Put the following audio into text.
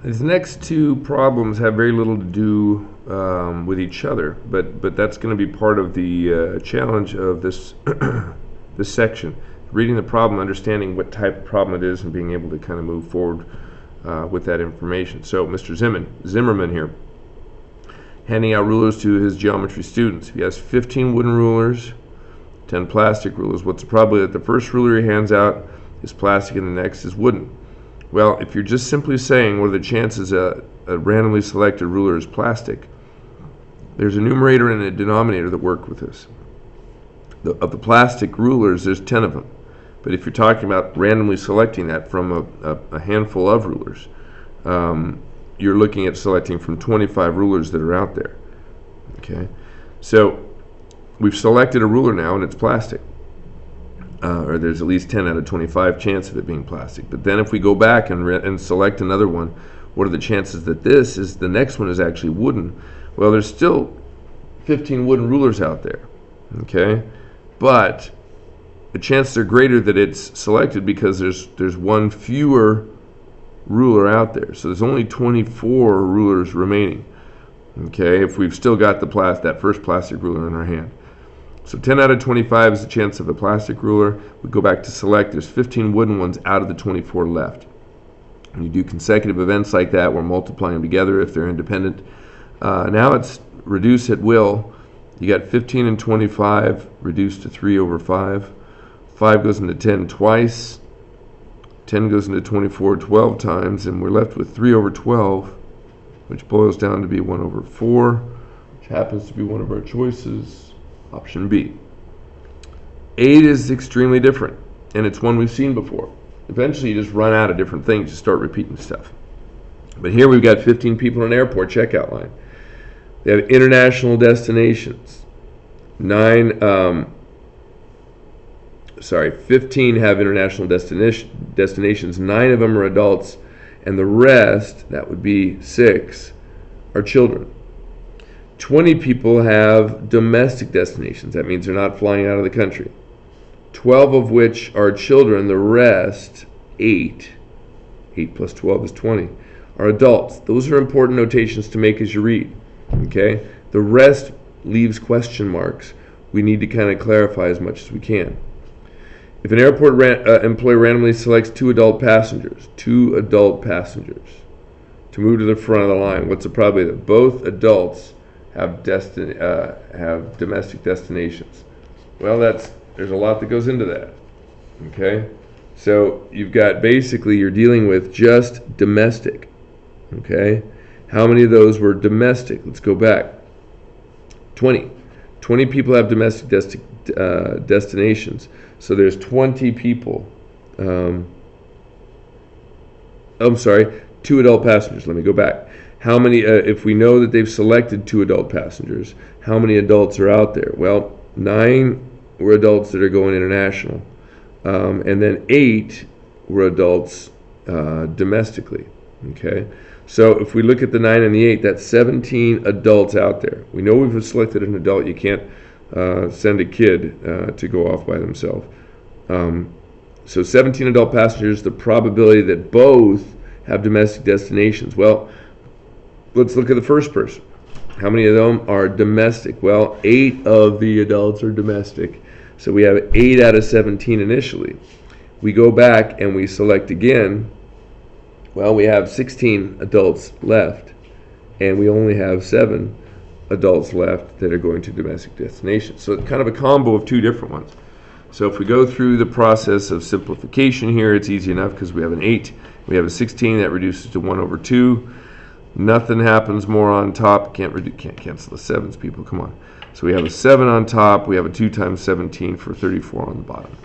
These next two problems have very little to do with each other, but that's going to be part of the challenge of this this section. Reading the problem, understanding what type of problem it is, and being able to kind of move forward with that information. So Mr. Zimmerman here, handing out rulers to his geometry students. He has 15 wooden rulers, 10 plastic rulers. What's the probability that the first ruler he hands out is plastic and the next is wooden? Well, if you're just simply saying what are the chances a randomly selected ruler is plastic, there's a numerator and a denominator that work with this. Of the plastic rulers, there's 10 of them. But if you're talking about randomly selecting that from a handful of rulers, you're looking at selecting from 25 rulers that are out there. Okay, so we've selected a ruler now and it's plastic. Or there's at least 10 out of 25 chance of it being plastic. But then if we go back and select another one, what are the chances that the next one is actually wooden? Well, there's still 15 wooden rulers out there, okay? But the chances are greater that it's selected because there's one fewer ruler out there. So there's only 24 rulers remaining, okay, if we've still got that first plastic ruler in our hand. So 10 out of 25 is the chance of a plastic ruler. We go back to select. There's 15 wooden ones out of the 24 left. When you do consecutive events like that, we're multiplying them together if they're independent. Now it's reduce at will. You got 15 and 25 reduced to 3 over 5. 5 goes into 10 twice. 10 goes into 24 12 times, and we're left with 3 over 12, which boils down to be 1 over 4, which happens to be one of our choices. Option B. 8 is extremely different, and it's one we've seen before. Eventually you just run out of different things, you start repeating stuff. But here we've got 15 people in an airport checkout line. They have international destinations. 15 have international destinations. 9 of them are adults, and the rest, that would be 6, are children. 20 people have domestic destinations. That means they're not flying out of the country. 12 of which are children. The rest, 8 plus 12 is 20, are adults. Those are important notations to make as you read. Okay? The rest leaves question marks. We need to kind of clarify as much as we can. If an airport employee randomly selects 2 adult passengers, to move to the front of the line, what's the probability that both adults have domestic destinations? Well, there's a lot that goes into that. Okay, so you've got basically you're dealing with just domestic. Okay, how many of those were domestic? Let's go back. 20 people have domestic destinations. So there's 20 people. I'm sorry, 2 adult passengers. Let me go back. How many, if we know that they've selected 2 adult passengers, how many adults are out there? Well, 9 were adults that are going international. And then 8 were adults domestically. Okay? So if we look at the 9 and the 8, that's 17 adults out there. We know we've selected an adult. You can't send a kid to go off by themselves. So 17 adult passengers, the probability that both have domestic destinations. Well, let's look at the first person. How many of them are domestic? Well, 8 of the adults are domestic. So we have 8 out of 17 initially. We go back and we select again. Well, we have 16 adults left, and we only have 7 adults left that are going to domestic destinations. So it's kind of a combo of 2 different ones. So if we go through the process of simplification here, it's easy enough because we have an 8. We have a 16 that reduces to 1 over 2. Nothing happens more on top. Can't cancel the 7s, people. Come on. So we have a 7 on top. We have a 2 times 17 for 34 on the bottom.